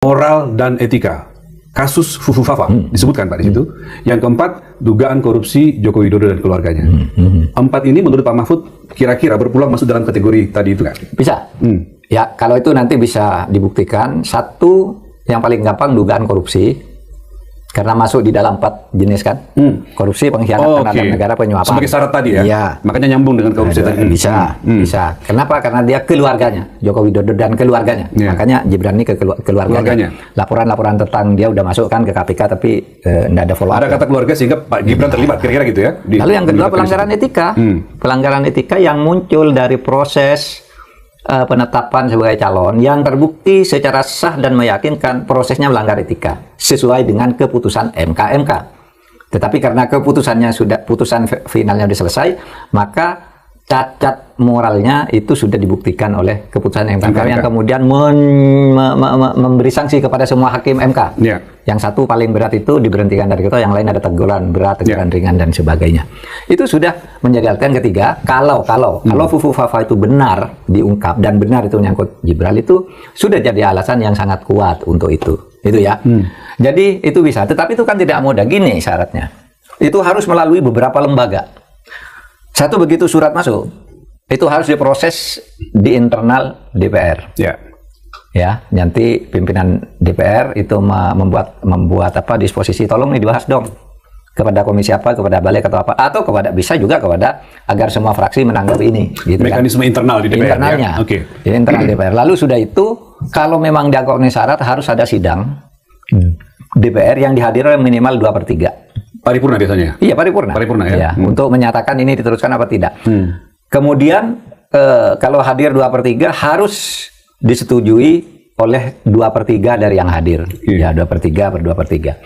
Moral dan etika. Kasus Fufu Fafa disebutkan Pak di situ. Yang keempat, dugaan korupsi Joko Widodo dan keluarganya. Empat ini menurut Pak Mahfud kira-kira berpulang masuk dalam kategori tadi itu kan? Bisa. Ya, kalau itu nanti bisa dibuktikan. Satu, yang paling gampang dugaan korupsi. Karena masuk di dalam 4 jenis kan. Korupsi, pengkhianatan terhadap negara, penyuapan. Sebagai syarat tadi ya? Iya. Makanya nyambung dengan korupsi tadi. Bisa, bisa. Kenapa? Karena dia keluarganya, Joko Widodo dan keluarganya. Makanya Gibran ini keluarganya. Laporan-laporan tentang dia udah masuk kan ke KPK, tapi tidak ada follow up. Ada kata keluarga sehingga Pak Gibran terlibat, kira-kira gitu ya? Lalu yang kedua, pelanggaran etika. Pelanggaran etika yang muncul dari proses penetapan sebagai calon yang terbukti secara sah dan meyakinkan prosesnya melanggar etika sesuai dengan keputusan MK. Tetapi karena putusan finalnya sudah selesai, maka cacat moralnya itu sudah dibuktikan oleh keputusan MK yang kemudian memberi sanksi kepada semua hakim MK. Yang satu paling berat itu diberhentikan dari ketua, yang lain ada teguran berat, teguran ringan dan sebagainya. Itu sudah menjadi alasan ketiga. Kalau Fufu Fafa itu benar diungkap dan benar itu menyangkut Gibran, itu sudah jadi alasan yang sangat kuat untuk itu ya. Jadi itu bisa, tetapi itu kan tidak mudah. Gini syaratnya, itu harus melalui beberapa lembaga. Satu, begitu surat masuk, itu harus diproses di internal DPR. Ya, nanti pimpinan DPR itu membuat apa disposisi, tolong nih dibahas dong kepada komisi apa, kepada balik atau apa, atau bisa juga kepada agar semua fraksi menanggapi ini. Gitu mekanisme kan? Internal di DPR. Internalnya, ya? Di internal DPR. Lalu sudah itu, kalau memang dianggap syarat, harus ada sidang DPR yang dihadiri minimal 2/3. Paripurna biasanya? Iya, paripurna ya. Untuk menyatakan ini diteruskan apa tidak. Kemudian kalau hadir 2/3 harus disetujui oleh 2/3 dari yang hadir. Ya, 2/3/2/3.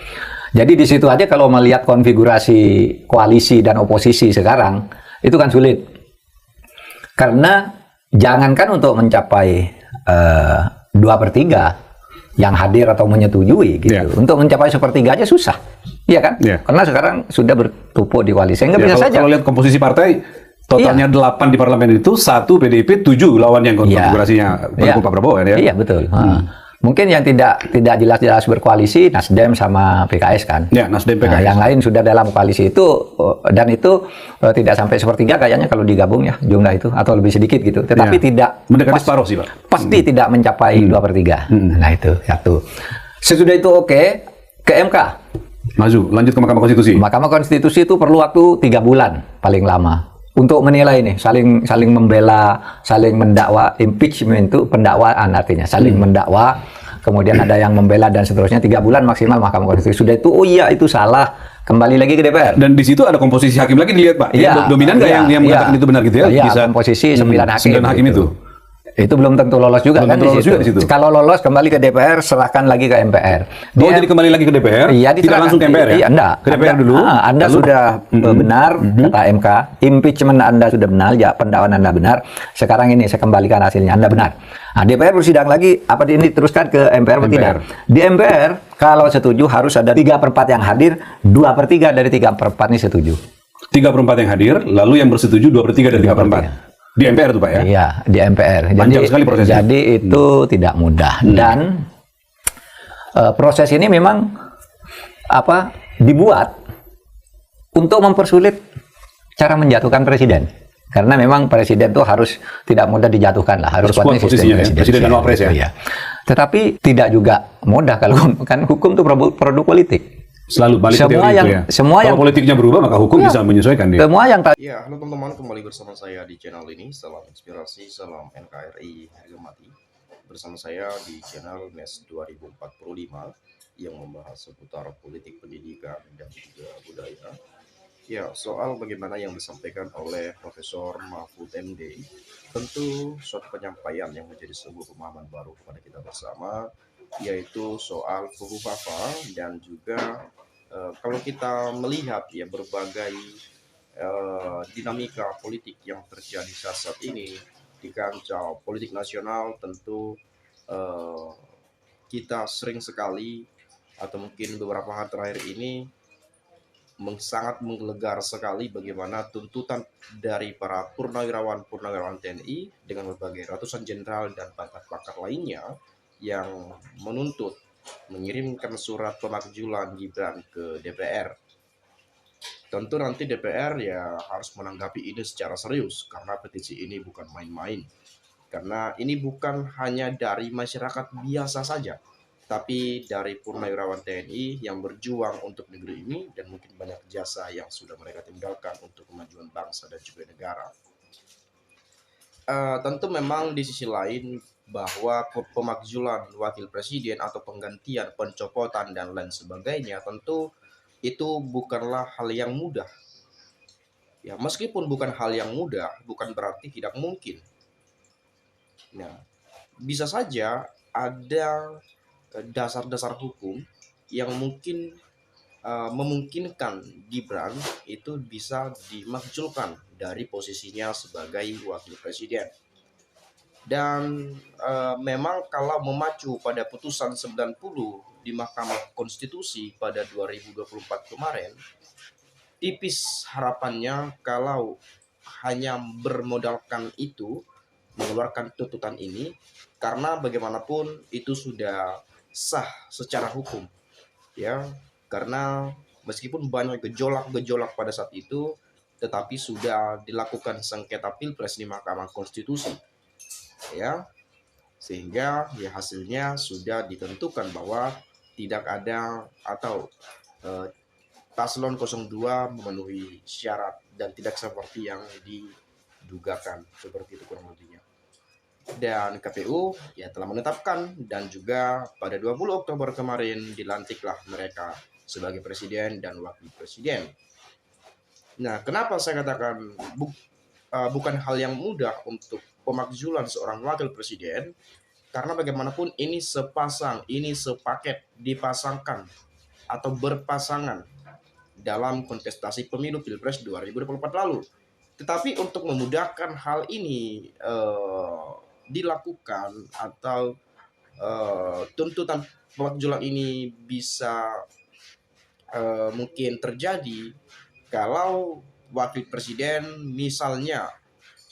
Jadi di situ aja kalau melihat konfigurasi koalisi dan oposisi sekarang, itu kan sulit. Karena jangankan untuk mencapai 2/3 yang hadir atau menyetujui gitu. Untuk mencapai 1/3 aja susah. Iya kan? Karena sekarang sudah bertumpuk di koalisi. Sehingga bisa saja. Kalau lihat komposisi partai, totalnya 8 di parlemen itu, 1 PDIP, 7 lawan yang konfigurasinya pendukung Pak Prabowo ya? Iya, betul. Mungkin yang tidak jelas-jelas berkoalisi, Nasdem sama PKS kan? Ya, Nasdem, PKS. Nah, yang lain sudah dalam koalisi itu, dan itu tidak sampai 1/3 kayaknya kalau digabung ya, jumlah itu, atau lebih sedikit gitu. Tetapi tidak... Mendekati separuh sih, Pak. Pasti tidak mencapai 2/3. Nah, itu satu. Sesudah itu ke MK. Maju, lanjut ke Mahkamah Konstitusi. Mahkamah Konstitusi itu perlu waktu 3 bulan paling lama untuk menilai ini, saling membela, saling mendakwa. Impeachment itu pendakwaan artinya, saling mendakwa. Kemudian ada yang membela dan seterusnya. 3 bulan maksimal Mahkamah Konstitusi. Sudah itu, oh iya itu salah, kembali lagi ke DPR. Dan di situ ada komposisi hakim lagi dilihat Pak. Dominan nggak yang mengatakan itu benar gitu ya? Iya, komposisi 9 hakim. 9 hakim itu. Itu belum tentu lolos juga kan di situ. Kalau lolos kembali ke DPR, serahkan lagi ke MPR. Jadi kembali lagi ke DPR? Iya, tidak langsung ke MPR ya? Iya, enggak. Ke DPR dulu. Anda sudah benar kata MK, impeachment Anda sudah benar, ya pendakwaan Anda benar. Sekarang ini saya kembalikan hasilnya, Anda benar. Nah, DPR bersidang lagi, apa ini teruskan ke MPR atau tidak? Di MPR, kalau setuju harus ada 3/4 yang hadir, 2/3 dari 3/4 ini setuju. 3/4 yang hadir, lalu yang bersetuju 2/3 dari 3/4. Di MPR tuh Pak ya? Iya, di MPR. Panjang sekali prosesnya. Jadi itu tidak mudah. Dan proses ini memang dibuat untuk mempersulit cara menjatuhkan presiden. Karena memang presiden itu harus tidak mudah dijatuhkan lah, harus kuat posisinya presiden dan wapres ya. Iya. Tetapi tidak juga mudah kalau kan hukum itu produk politik. Selalu balik semua ke yang, itu ya. Semua kalau yang politiknya berubah maka hukum bisa menyesuaikan dia. Semua yang ya, halo teman-teman, kembali bersama saya di channel ini. Salam inspirasi, salam NKRI harga mati. Bersama saya di channel NES 2045 yang membahas seputar politik, pendidikan dan juga budaya. Ya, soal bagaimana yang disampaikan oleh Profesor Mahfud MD, tentu suatu penyampaian yang menjadi sebuah pemahaman baru kepada kita bersama, yaitu soal Fufu Fafa dan juga kalau kita melihat ya berbagai dinamika politik yang terjadi saat ini di kancah politik nasional, tentu kita sering sekali atau mungkin beberapa hari terakhir ini sangat menggelegar sekali bagaimana tuntutan dari para purnawirawan TNI dengan berbagai ratusan jenderal dan pangkat-pangkat lainnya yang menuntut mengirimkan surat pemakzulan Gibran ke DPR. Tentu nanti DPR ya harus menanggapi ini secara serius karena petisi ini bukan main-main. Karena ini bukan hanya dari masyarakat biasa saja, tapi dari purnawirawan TNI yang berjuang untuk negeri ini dan mungkin banyak jasa yang sudah mereka tinggalkan untuk kemajuan bangsa dan juga negara. Tentu memang di sisi lain bahwa pemakzulan wakil presiden atau penggantian, pencopotan dan lain sebagainya tentu itu bukanlah hal yang mudah. Ya, meskipun bukan hal yang mudah, bukan berarti tidak mungkin. Nah, bisa saja ada dasar-dasar hukum yang mungkin memungkinkan Gibran itu bisa dimakzulkan dari posisinya sebagai wakil presiden. Dan memang kalau memacu pada putusan 90 di Mahkamah Konstitusi pada 2024 kemarin, tipis harapannya kalau hanya bermodalkan itu mengeluarkan tuntutan ini, karena bagaimanapun itu sudah sah secara hukum, ya. Karena meskipun banyak gejolak-gejolak pada saat itu, tetapi sudah dilakukan sengketa pilpres di Mahkamah Konstitusi, ya, sehingga ya hasilnya sudah ditentukan bahwa tidak ada atau paslon 02 memenuhi syarat dan tidak seperti yang didugakan, seperti itu kurang lebihnya. Dan KPU ya telah menetapkan dan juga pada 20 Oktober kemarin dilantiklah mereka sebagai presiden dan wakil presiden. Nah, kenapa saya katakan bukan hal yang mudah untuk pemakzulan seorang wakil presiden? Karena bagaimanapun ini sepasang, ini sepaket dipasangkan atau berpasangan dalam kontestasi pemilu Pilpres 2024 lalu. Tetapi untuk memudahkan hal ini dilakukan atau tuntutan pemakzulan ini bisa mungkin terjadi kalau wakil presiden misalnya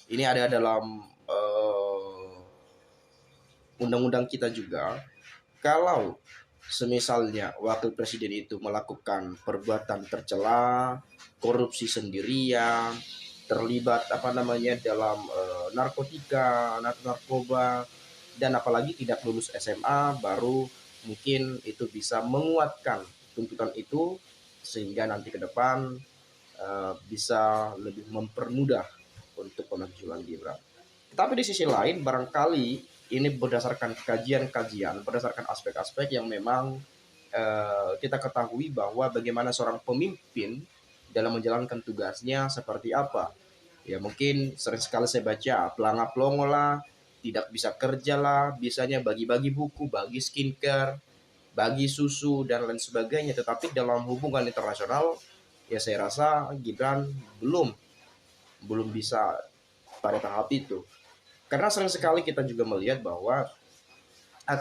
ini ada dalam undang-undang kita juga, kalau semisalnya wakil presiden itu melakukan perbuatan tercela, korupsi sendirian, terlibat dalam narkotika, narkoba, dan apalagi tidak lulus SMA, baru mungkin itu bisa menguatkan tuntutan itu sehingga nanti ke depan bisa lebih mempermudah untuk pemakzulan Gibran. Tetapi di sisi lain barangkali ini berdasarkan kajian-kajian, berdasarkan aspek-aspek yang memang kita ketahui bahwa bagaimana seorang pemimpin dalam menjalankan tugasnya seperti apa. Ya mungkin sering sekali saya baca pelangap-pelongo lah, tidak bisa kerja lah, bisanya bagi-bagi buku, bagi skincare, bagi susu dan lain sebagainya. Tetapi dalam hubungan internasional ya saya rasa Gibran belum bisa pada tahap itu. Karena sering sekali kita juga melihat bahwa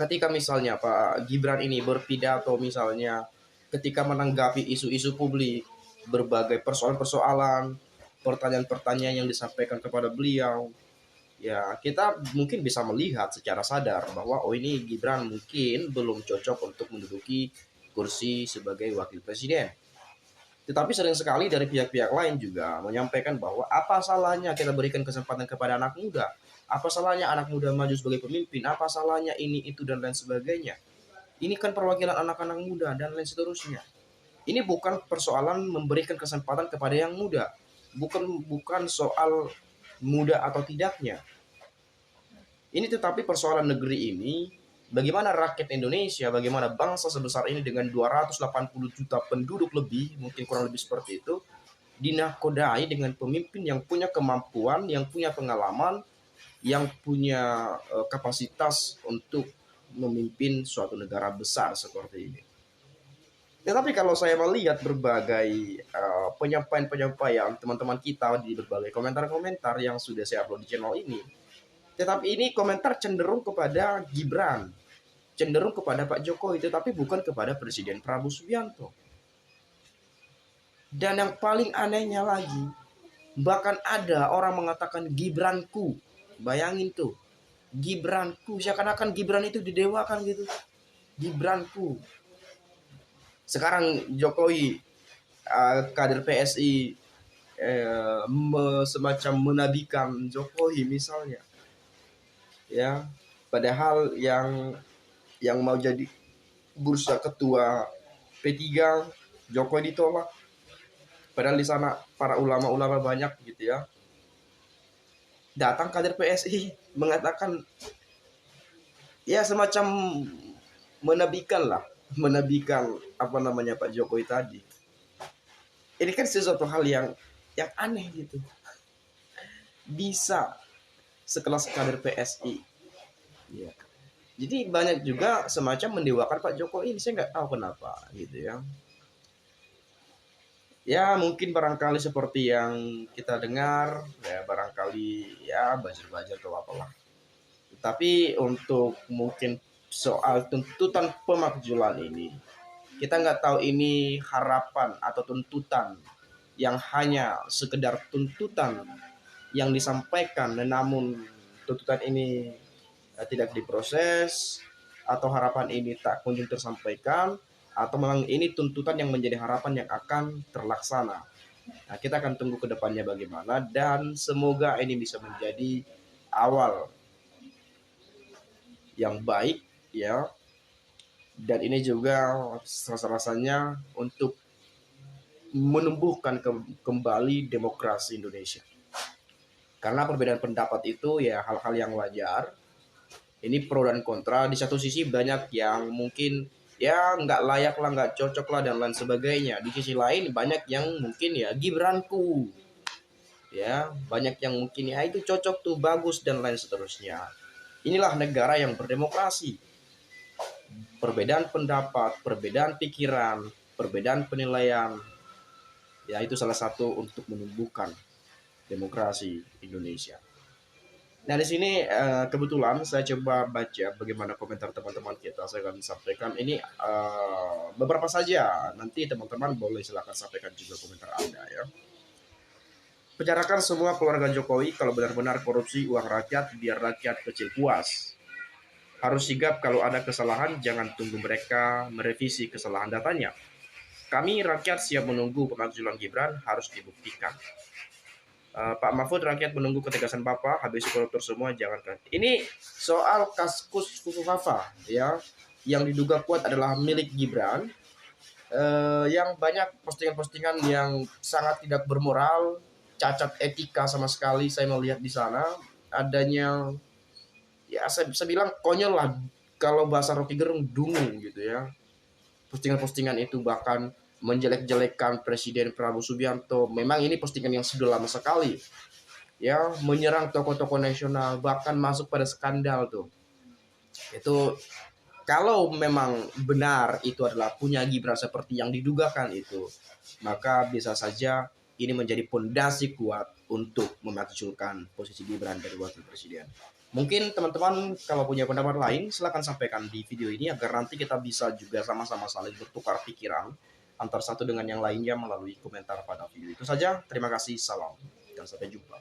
ketika misalnya Pak Gibran ini berpidato misalnya ketika menanggapi isu-isu publik, berbagai persoalan-persoalan, pertanyaan-pertanyaan yang disampaikan kepada beliau, ya kita mungkin bisa melihat secara sadar bahwa oh ini Gibran mungkin belum cocok untuk menduduki kursi sebagai wakil presiden. Tetapi sering sekali dari pihak-pihak lain juga menyampaikan bahwa apa salahnya kita berikan kesempatan kepada anak muda, apa salahnya anak muda maju sebagai pemimpin, apa salahnya ini itu dan lain sebagainya. Ini kan perwakilan anak-anak muda dan lain seterusnya. Ini bukan persoalan memberikan kesempatan kepada yang muda, bukan soal muda atau tidaknya. Ini tetapi persoalan negeri ini, bagaimana rakyat Indonesia, bagaimana bangsa sebesar ini dengan 280 juta penduduk lebih, mungkin kurang lebih seperti itu, dinakodai dengan pemimpin yang punya kemampuan, yang punya pengalaman, yang punya kapasitas untuk memimpin suatu negara besar seperti ini. Tetapi kalau saya melihat berbagai penyampaian teman-teman kita di berbagai komentar-komentar yang sudah saya upload di channel ini, tetapi ini komentar cenderung kepada Gibran, cenderung kepada Pak Jokowi, tetapi bukan kepada Presiden Prabowo Subianto. Dan yang paling anehnya lagi, bahkan ada orang mengatakan Gibranku. Bayangin tuh, Gibranku, seakan-akan Gibran itu didewakan gitu. Gibranku. Sekarang Jokowi, kader PSI, semacam menabikan Jokowi misalnya, ya, padahal yang mau jadi bursa ketua P3 Jokowi ditolak, padahal di sana para ulama-ulama banyak gitu ya. Datang kader PSI mengatakan, ya semacam menabikan apa namanya Pak Jokowi tadi. Ini kan sesuatu hal yang aneh gitu. Bisa sekelas kader PSI. Ya. Jadi banyak juga semacam mendewakan Pak Jokowi ini, saya nggak tahu kenapa gitu ya. Ya mungkin barangkali seperti yang kita dengar, ya barangkali ya buzzer-buzzer atau apalah. Tapi untuk mungkin soal tuntutan pemakzulan ini, kita nggak tahu ini harapan atau tuntutan yang hanya sekedar tuntutan yang disampaikan, namun tuntutan ini tidak diproses, atau harapan ini tak kunjung tersampaikan, atau memang ini tuntutan yang menjadi harapan yang akan terlaksana. Nah, kita akan tunggu ke depannya bagaimana, dan semoga ini bisa menjadi awal yang baik ya. Dan ini juga rasa-rasanya untuk menumbuhkan kembali demokrasi Indonesia. Karena perbedaan pendapat itu ya hal-hal yang wajar. Ini pro dan kontra. Di satu sisi banyak yang mungkin ya nggak layak lah, nggak cocok lah, dan lain sebagainya. Di sisi lain banyak yang mungkin ya Gibranku. Ya, banyak yang mungkin ya itu cocok tuh, bagus, dan lain seterusnya. Inilah negara yang berdemokrasi. Perbedaan pendapat, perbedaan pikiran, perbedaan penilaian, ya itu salah satu untuk menumbuhkan demokrasi Indonesia. Nah di sini kebetulan saya coba baca bagaimana komentar teman-teman kita. Saya akan sampaikan ini beberapa saja. Nanti teman-teman boleh silakan sampaikan juga komentar Anda ya. Penjarakan semua keluarga Jokowi kalau benar-benar korupsi uang rakyat, biar rakyat kecil puas. Harus sigap kalau ada kesalahan, jangan tunggu mereka merevisi kesalahan datanya. Kami rakyat siap menunggu pemakzulan Gibran, harus dibuktikan. Pak Mahfud, rakyat menunggu ketegasan Bapak, habis koruptor semua, jangan. Ini soal kasus Fufu Fafa ya, yang diduga kuat adalah milik Gibran, yang banyak postingan-postingan yang sangat tidak bermoral, cacat etika sama sekali. Saya melihat di sana adanya, ya saya bilang konyol lah, kalau bahasa Rocky Gerung dungu gitu ya. Postingan-postingan itu bahkan menjelek-jelekan Presiden Prabowo Subianto. Memang ini postingan yang sudah lama sekali ya, menyerang tokoh-tokoh nasional, bahkan masuk pada skandal tuh. Itu kalau memang benar itu adalah punya Gibran seperti yang didugakan itu, maka bisa saja ini menjadi pondasi kuat untuk memakzulkan posisi Gibran dari wakil presiden. Mungkin teman-teman kalau punya pendapat lain silahkan sampaikan di video ini, agar nanti kita bisa juga sama-sama saling bertukar pikiran antar satu dengan yang lainnya melalui komentar pada video. Itu saja, terima kasih, salam, dan sampai jumpa.